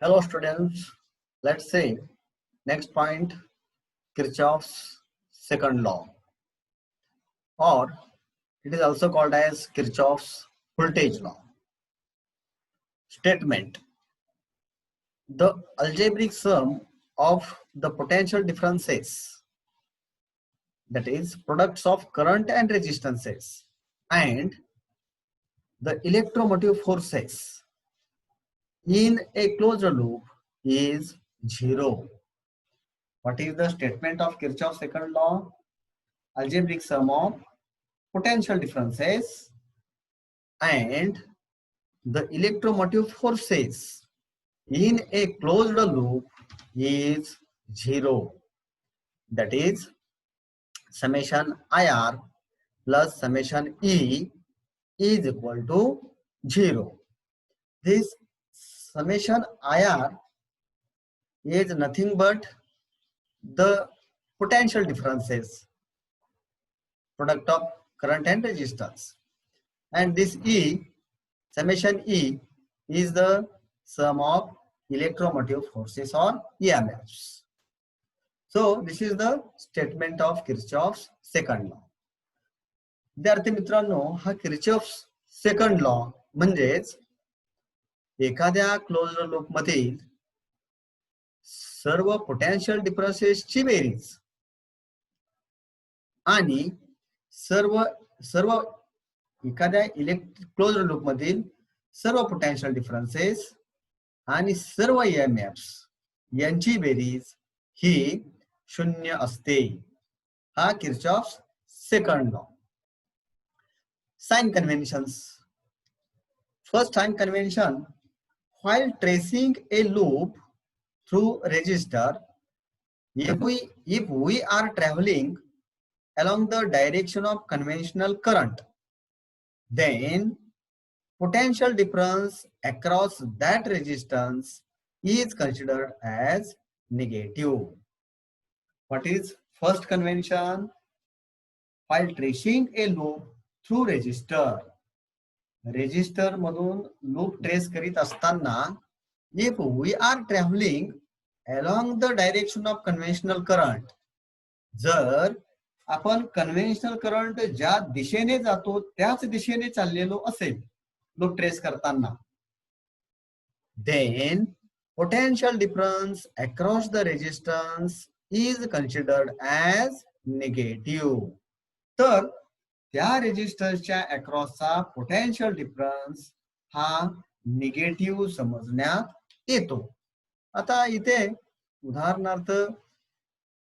Hello students, let's see next point, Kirchhoff's second law, or it is also called as Kirchhoff's voltage law. Statement: the algebraic sum of the potential differences, that is products of current and resistances, and the electromotive forces in a closed loop is zero. What is the statement of Kirchhoff's second law? Algebraic sum of potential differences and the electromotive forces in a closed loop is zero. That is summation IR plus summation E is equal to 0. This summation IR is nothing but the potential differences, product of current and resistance, and this E, summation E, is the sum of electromotive forces or EMFs. So this is the statement of Kirchhoff's second law. विद्यार्थी मित्रांनो, हा Kirchhoff's second law म्हणजेच एखाद्या closed loop मधील सर्व potential डिफरन्सेसची berries आणि सर्व एखाद्या closed loop मधील सर्व potential differences आणि सर्व EMFs यांची बेरीज ही शून्य असते. हा Kirchhoff's second law. Sign conventions. First sign convention: while tracing a loop through resistor, if we are traveling along the direction of conventional current, then potential difference across that resistance is considered as negative. What is first convention? While tracing a loop through resistor, resistor मधून loop trace करीत असताना, if we are traveling along the direction of conventional current, जर आपण conventional current ज्या दिशेने जातो त्याच दिशेने चाललेलो असेल लूप ट्रेस करताना, then potential difference across the resistance is considered as negative. तर त्या रेजिस्टन्सच्या अक्रॉसचा पोटेन्शियल डिफरन्स हा निगेटिव्ह समजण्यात येतो. आता इथे उदाहरणार्थ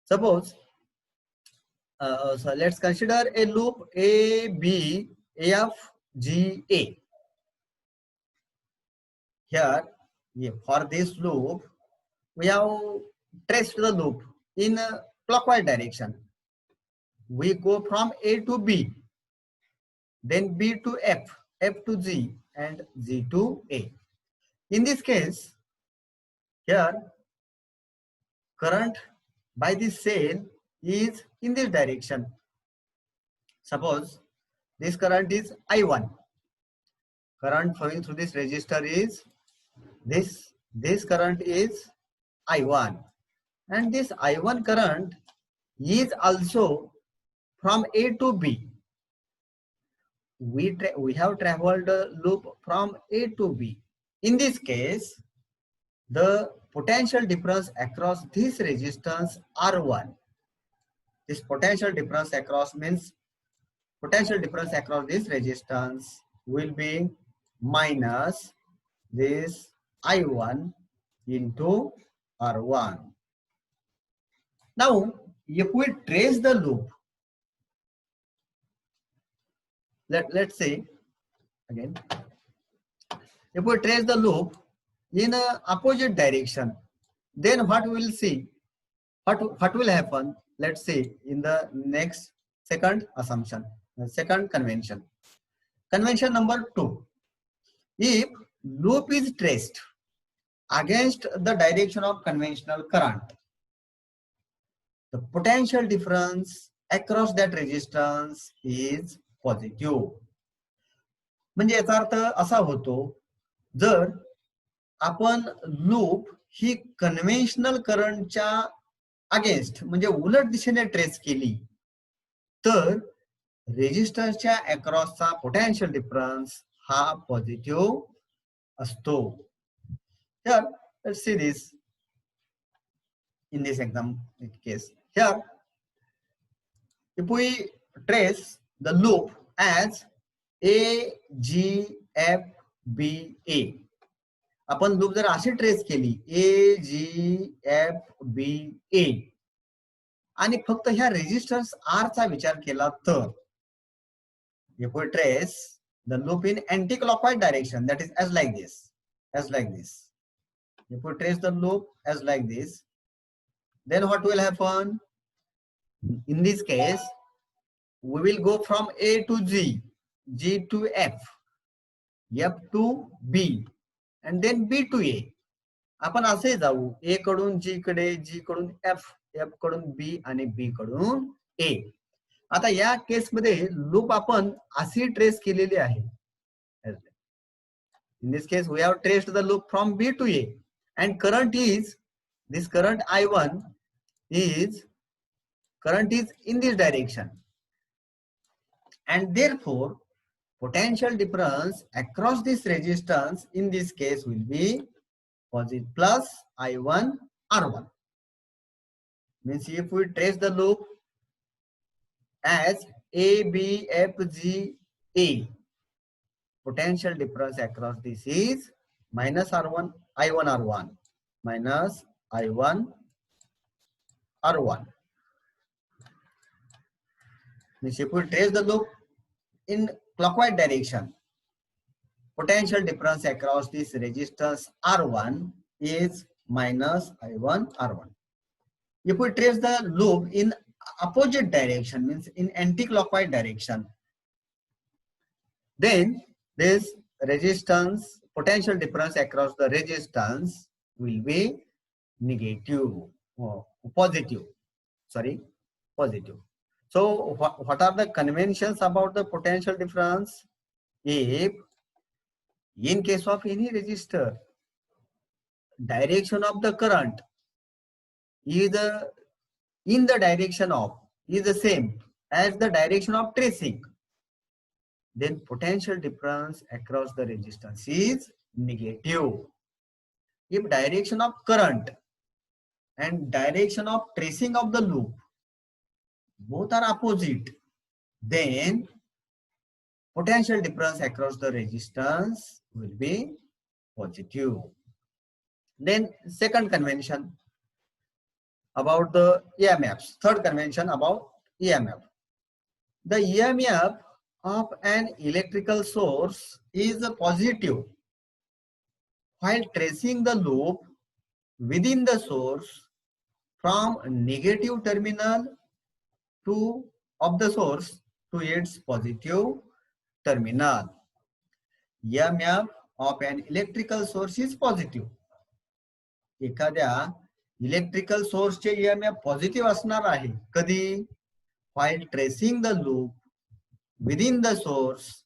suppose let's consider A loop ABFGA. Here for this loop we have traced the loop in a clockwise direction. We go from A to B, then B to F, F to G, and G to A. In this case, here current by this cell is in this direction. Suppose this current is I1. Current flowing through this resistor is this current is I1, and this I1 current is also from A to B. We have traveled a loop from A to B. In this case, the potential difference across this resistance R1. This potential difference across means potential difference across this resistance will be minus this I1 into R1. Now, if we trace the loop, let's say again, if we trace the loop in a opposite direction, then what we will see, what will happen? Let's see in the next second assumption, the second convention. Convention number 2: if loop is traced against the direction of conventional current, the potential difference across that resistance is positive. म्हणजे याचा अर्थ असा होतो, जर आपण loop ही conventional करंटच्या against म्हणजे उलट दिशेने ट्रेस केली तर रेजिस्टरच्या अक्रॉसचा पोटेन्शियल डिफरन्स हा पॉझिटिव्ह असतो. तर let's see this in this exam case. Here, if we trace the loop as A, G, F, B, A. आपण लूप जर अशी ट्रेस केली A, G, F, B, A आणि फक्त ह्या रेजिस्टन्स R चा विचार केला तर if we trace the loop in anti-clockwise direction, that is as like this, as like this. If we trace the loop as like this, then what will happen? In this case, we will go from A to G, G to F, F to B, and then B to A. आपण असे जाऊ A कडून G कडे, G कडून F, F कडून B आणि B कडून A. आता या केस मध्ये लूप आपण अशी ट्रेस केलेली आहे. In this case, we have traced the loop from B to A, and current is this current I1 is in this direction, and therefore potential difference across this resistance in this case will be positive plus I1 R1. Means if we trace the loop as A, B, F, G, A, potential difference across this is minus R1, I1 R1, minus I1 R1. Means if we trace the loop in clockwise direction, potential difference across this resistance R1 is minus I1 R1. If we trace the loop in opposite direction, means in anti-clockwise direction, then this resistance potential difference across the resistance will be negative or positive. Sorry, positive. So what are the conventions about the potential difference? If in case of any resistor, direction of the current is in the direction of is the same as the direction of tracing, then potential difference across the resistance is negative. If direction of current and direction of tracing of the loop both are opposite, then potential difference across the resistance will be positive. Then second convention about the EMFs. Third convention about EMF. The EMF of an electrical source is positive while tracing the loop within the source from negative terminal of the source to its positive terminal. EMF of an electrical source is positive. एखाद्या electrical सोर्सचे EMF positive असणार आहे कधी? while tracing the loop within the source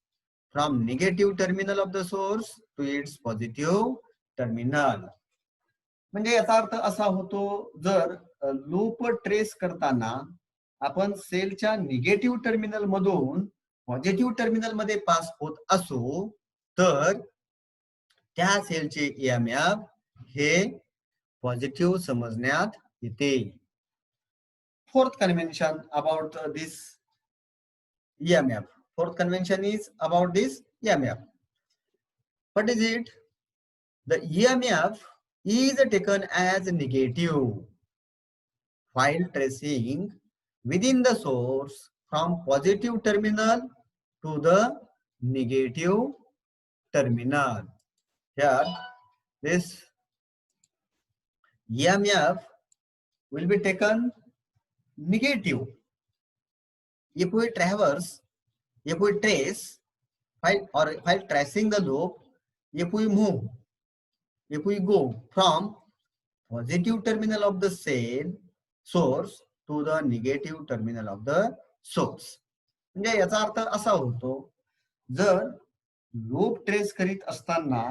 from negative terminal of the source to its positive terminal. म्हणजे याचा अर्थ असा होतो, जर loop trace करताना आपण सेलच्या निगेटिव्ह टर्मिनल मधून पॉझिटिव्ह टर्मिनल मध्ये पास होत असो तर त्या सेलचे EMF हे पॉझिटिव्ह समजण्यात येते. Fourth convention about this EMF. Fourth convention is about this EMF. What is it? The EMF is taken as negative while tracing within the source from positive terminal to the negative terminal. Here, this EMF will be taken negative if we trace while tracing the loop, if we go from positive terminal of the cell source to the negative terminal of the source. म्हणजे याचा अर्थ असा होतो, जर loop trace करीत असताना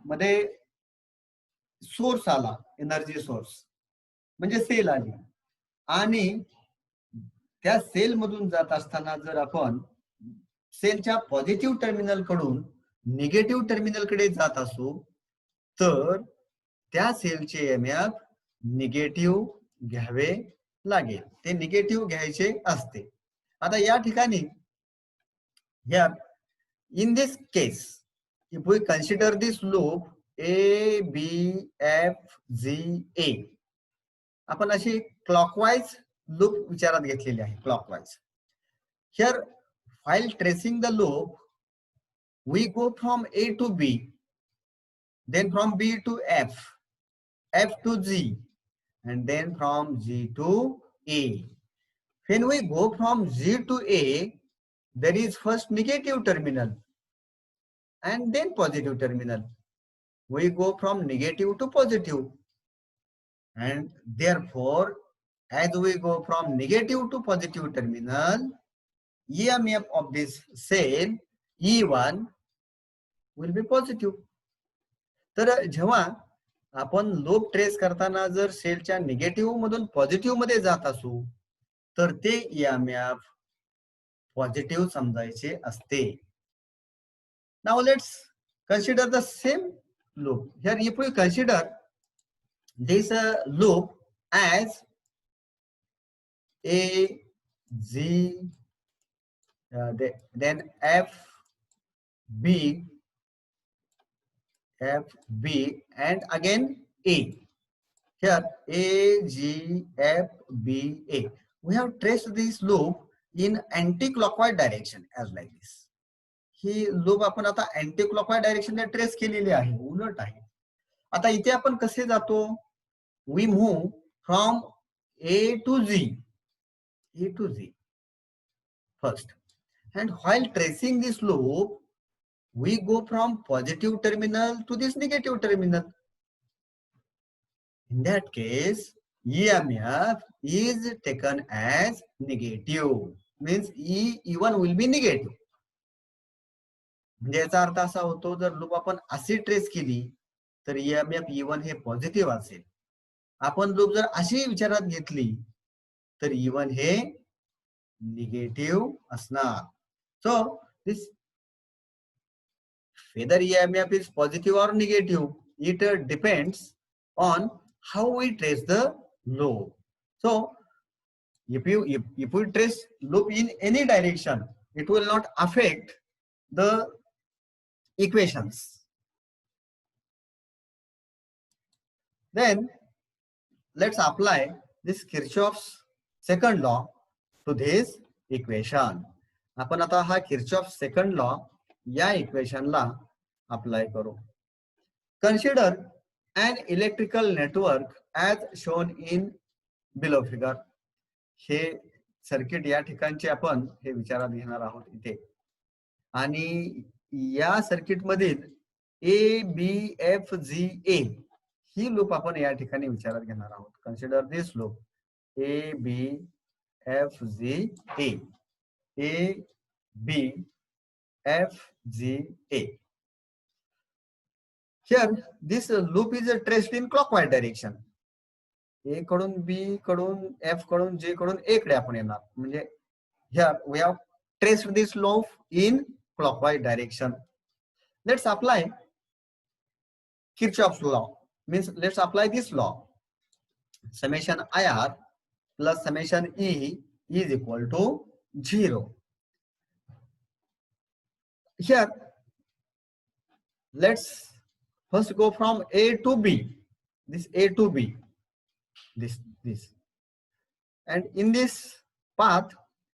मध्ये source आला, energy source म्हणजे सेल आली आणि त्या सेल मधून जात असताना जर आपण सेलच्या पॉझिटिव्ह टर्मिनल कडून निगेटिव्ह टर्मिनल कडे जात असू तर त्या सेलचे एमएफ निगेटिव्ह घ्यावे लागेल, ते निगेटिव्ह घ्यायचे असते. आता या ठिकाणी here in this case if we consider this loop A B F G A, आपण अशी क्लॉकवाइज लूप विचारात घेतलेली आहे. Clockwise here while tracing the loop we go from A to B, then from B to F, F to G, and then from G to A. When we go from G to A, there is first negative terminal and then positive terminal. We go from negative to positive, and therefore as we go from negative to positive terminal, EMF of this cell E1 will be positive. तर जेव्हा आपण loop trace करताना जर सेलच्या negative मधून positive मध्ये जात असू तर ते EMF पॉझिटिव्ह समजायचे असते. Now let's consider the same loop. Here if we consider this loop as A, G, then F, B, and again A. Here A, G, F, B, A. We have traced this loop in anti-clockwise direction as like this. He loop आपण आता anti clockwise डायरेक्शनने trace केलेली आहे, उलट आहे. आता इथे आपण कसे जातो? We move from A to Z first, and while tracing this loop we go from positive terminal to this negative terminal. In that case EMF is taken as negative, means E1 will be negative. म्हणजे याचा अर्थ असा होतो जर loop आपण अशी trace केली तर EMF E1 हे positive असेल. आपण लूप जर अशी विचारात घेतली तर E1 हे निगेटिव्ह असणार. So this whether EMF is positive or negative, it depends on how we trace the loop. So if we trace loop in any direction, it will not affect the equations. Then let's apply this Kirchhoff's second law to this equation. आपण आता हा Kirchhoff's second law या इक्वेशनला apply करू. Consider an electrical network as shown in below figure. हे circuit या ठिकाणचे आपण हे विचारात घेणार आहोत इथे. आणि या सर्किट मधील A, B, F, G, A he loop आपण या ठिकाणी विचारात घेणार आहोत. Consider this loop A, B, F, G, A. A, B, F, G, A. Here this loop is traced in clockwise direction. A कडून B कडून F कडून J कडून A कडे आपण येणार. म्हणजे here we have traced this loop in clockwise direction. Let's apply Kirchhoff's law. Means let's apply this law. Summation IR plus summation E is equal to 0. Here let's first go from A to B. This A to B. This. And in this path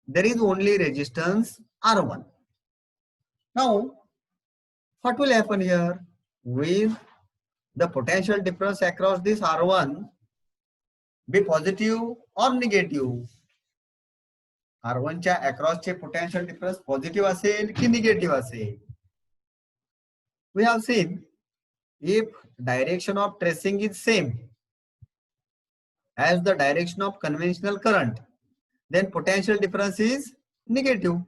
there is only resistance R1. Now what will happen here? Will the potential difference across this R1 be positive or negative? R1 च्या across चे potential difference positive असेल की negative असेल? We have seen if direction of tracing is same as the direction of conventional current, then potential difference is negative.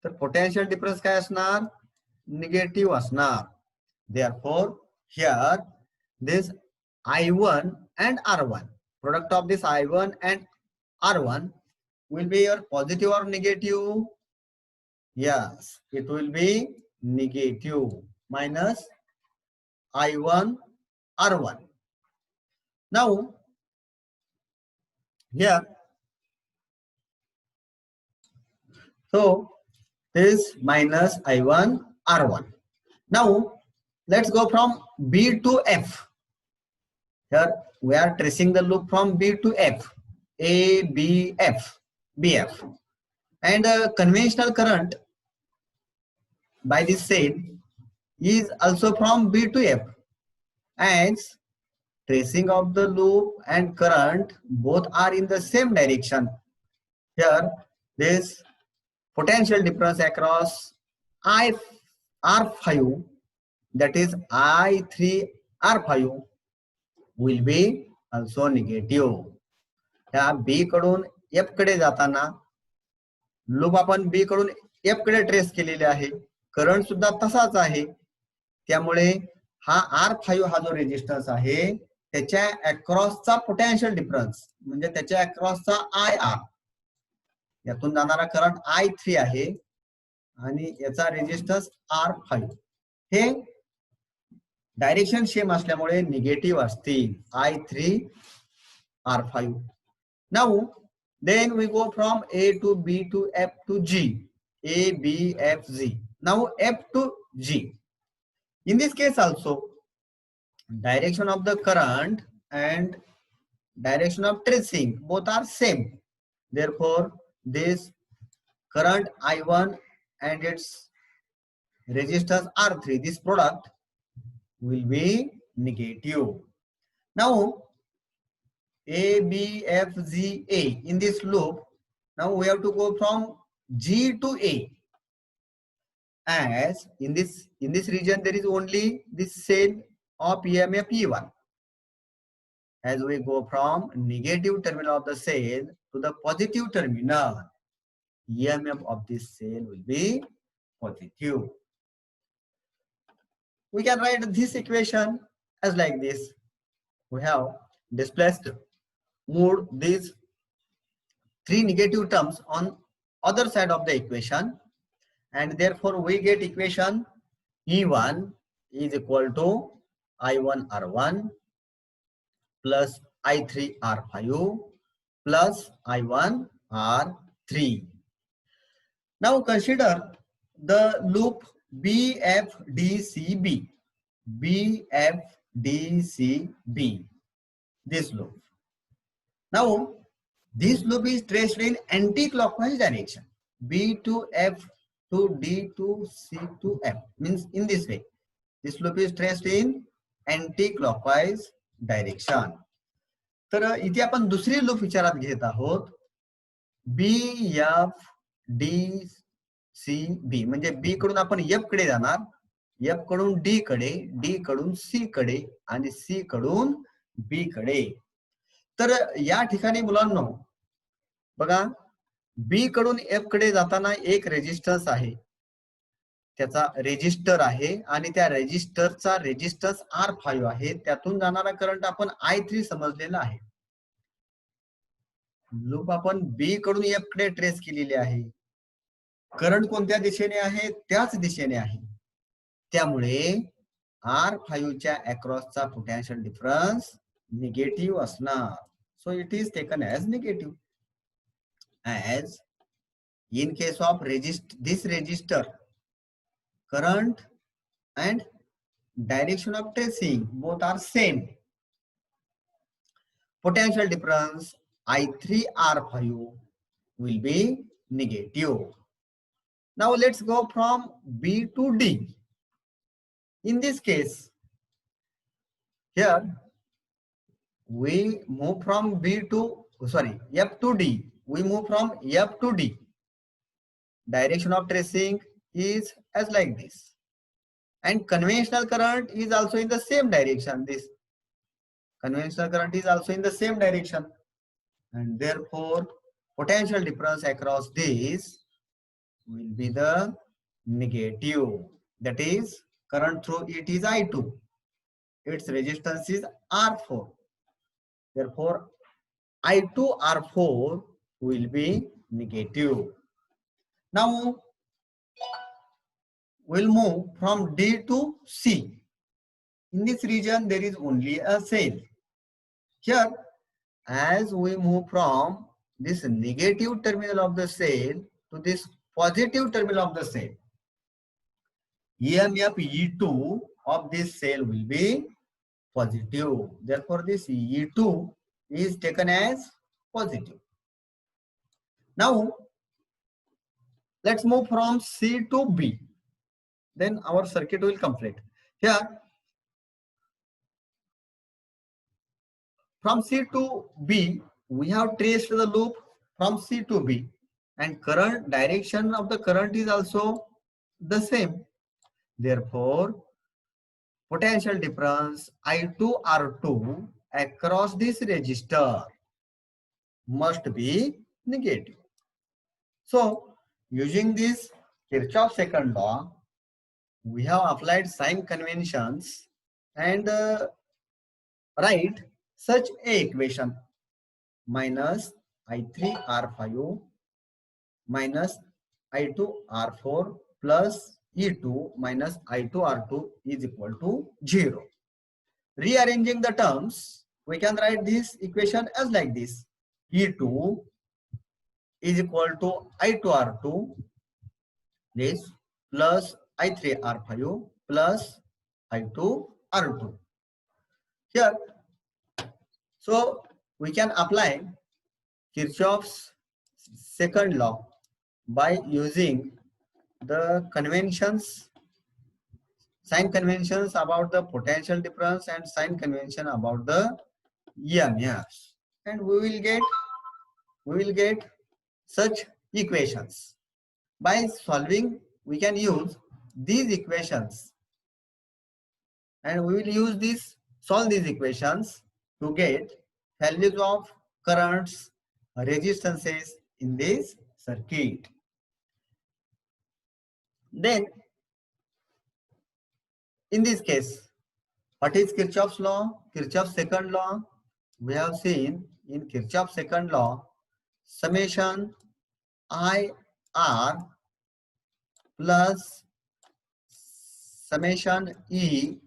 तर potential difference काय असणार? Negative असणार. Therefore here this I1 and R1. Product of this I1 and R1 will be your positive or negative? Yes, it will be negative, minus I1 R1. Now here, so this minus I1 R1. Now let's go from B to F. Here we are tracing the loop from B to F, A, B, F, BF. And conventional current by this cell is also from B to F, as tracing of the loop and current both are in the same direction. Here this potential difference across R5, that is I3 R5, will be also negative. त्या B कडून F कडे जाताना loop आपण B कडून F कडे trace केलेले आहे, current सुद्धा तसाच आहे. त्यामुळे हा R5 हा जो रेजिस्टन्स आहे त्याच्या अक्रॉसचा पोटेन्शियल डिफरन्स म्हणजे त्याच्या अक्रॉसचा IR, यातून जाणारा करंट I3 आहे आणि याचा रेजिस्टन्स R5, हे डायरेक्शन सेम असल्यामुळे निगेटिव्ह असतील, I3 R5. Now then we go from A to B to F to G, A, B, F, G. Now F to G. In this case also, direction of the current and direction of tracing both are same. Therefore, this current I1 and its resistance R3, this product will be negative. Now A, B, F, G, A. In this loop, now we have to go from G to A. As in this region there is only this cell of EMF E1. As we go from negative terminal of the cell to the positive terminal, EMF of this cell will be positive. We can write this equation as like this. We have moved these three negative terms on other side of the equation, and therefore we get equation E1 is equal to I1 R1 plus I3 R5 plus I1 R3. Now consider the loop BFDCB. BFDCB, this loop. Now this loop is traced in anti-clockwise direction. B to F to D to C to F, means in this way. This loop is traced in anti-clockwise direction. तर इथे आपण दुसरी loop विचारात घेत आहोत, BFDCB. म्हणजे B कडून आपण एफ कडे जाणार, एफ कडून डी कडे, डी कडून सी कडे आणि सी कडून बी कडे. तर या ठिकाणी मुलांनो बघा, बी कडून एफ कडे जाताना एक रेजिस्टन्स आहे, त्याचा रेजिस्टर आहे आणि त्या रेजिस्टरचा रेजिस्टन्स R5 आहे. त्यातून जाणारा करंट आपण I3 समजलेला आहे. लूप आपण बी कडून एफ कडे ट्रेस केलेली आहे, करंट कोणत्या दिशेने आहे, त्याच दिशेने आहे. त्यामुळे R5 च्या अक्रॉसचा पोटेन्शियल डिफरन्स निगेटिव्ह असणार. So it is taken as negative. As in case of this resistor, current and direction of tracing both are same. Potential difference I3 R5 will be negative. Now let's go from B to D. In this case, here we move from F to D. We move from F to D. Direction of tracing is as like this, and conventional current is also in the same direction. This conventional current is also in the same direction, and therefore potential difference across this will be the negative. That is, current through it is I2. its resistance is R4. Therefore, I2 R4 will be negative. Now we'll move from D to C. In this region, there is only a cell. Here, as we move from this negative terminal of the cell to this positive terminal of the cell, EMF E2 of this cell will be positive. Therefore, this E2 is taken as positive. Now, let's move from C to B. Then our circuit will complete. Here, from C to B, we have traced the loop from C to B, and current direction of the current is also the same. Therefore, potential difference I2 R2 across this resistor must be negative. So, using this Kirchhoff's second law, we have applied sign conventions and write such a equation: minus I3 R5 minus I2 R4 plus E2 minus I2 R2 is equal to 0. Rearranging the terms, we can write this equation as like this: E2 is equal to I2 R2 this plus I3 R5 plus I2 R2. Here, so we can apply Kirchhoff's second law by using the conventions, sign conventions about the potential difference and sign convention about the EMFs, and we will get such equations. By solving, we can use these equations, and we will solve these equations to get values of currents, resistances in this circuit. Then, in this case, what is Kirchhoff's law? Kirchhoff's second law, we have seen in Kirchhoff's second law, summation IR plus summation E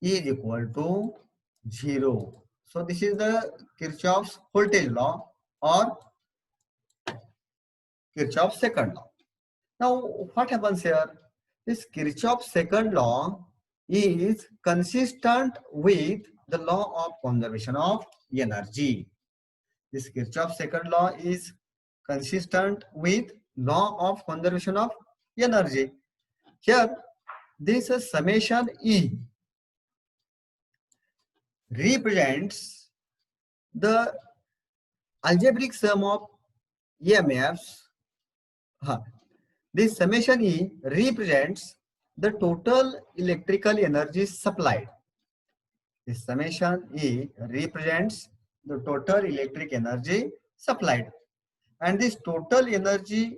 is equal to 0. So this is the Kirchhoff's voltage law or Kirchhoff's second law. Now what happens here? This Kirchhoff's second law is consistent with the law of conservation of energy. This Kirchhoff's second law is consistent with law of conservation of energy. Here, this summation E represents the algebraic sum of EMFs. This summation E represents the total electrical energy supplied. This summation E represents the total electric energy supplied. And this total electric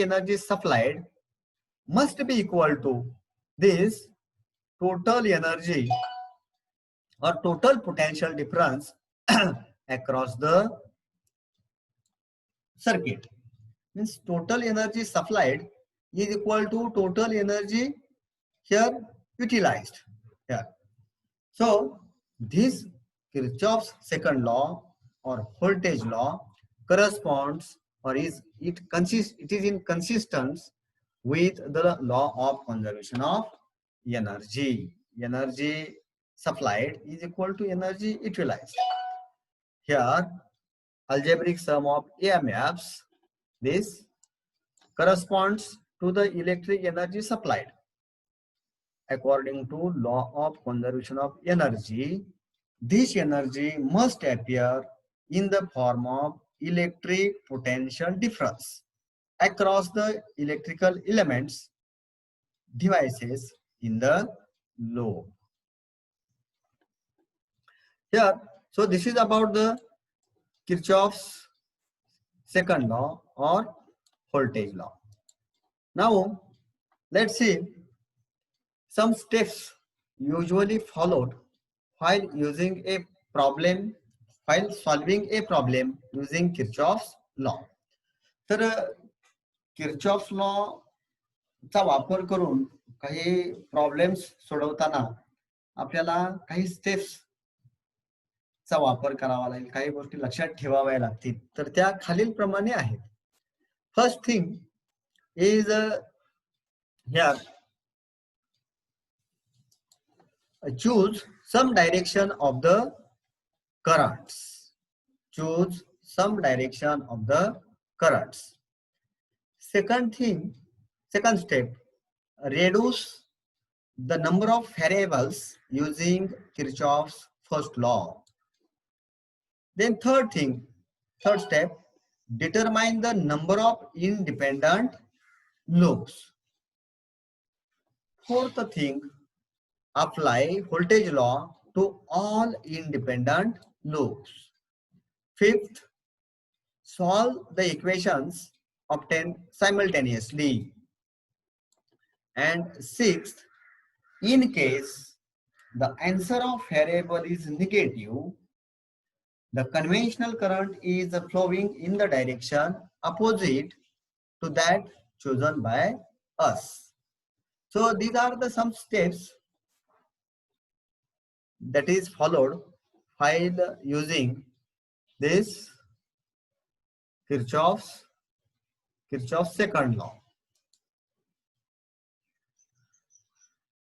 energy supplied must be equal to this total energy or total potential difference across the circuit. Means total energy supplied is equal to total energy here utilized here. So this Kirchhoff's second law or voltage law corresponds or it is in consistence with the law of conservation of energy. Energy supplied is equal to energy utilized. Here, algebraic sum of EMFs, this corresponds to the electric energy supplied. According to law of conservation of energy, this energy must appear in the form of electric potential difference across the electrical elements devices in the load. Here, so this is about the Kirchhoff's second law or voltage law. Now, let's see some steps usually followed while using a problem while solving a problem using Kirchhoff's law. तर Kirchhoff's law चा वापर करून काही problems सोडवताना आपल्याला काही steps चा वापर करावा लागेल, काही गोष्टी लक्षात ठेवाव्या लागतील. तर त्या खालील प्रमाणे आहेत. First thing is here choose some direction of the currents. Choose some direction of the currents. Second step, reduce the number of variables using Kirchhoff's first law. Then third step, determine the number of independent loops. Fourth thing, apply voltage law to all independent loops. Fifth, solve the equations obtained simultaneously. And sixth, in case the answer of variable is negative, the conventional current is flowing in the direction opposite to that chosen by us. So these are the some steps that is followed while using this Kirchhoff's second law.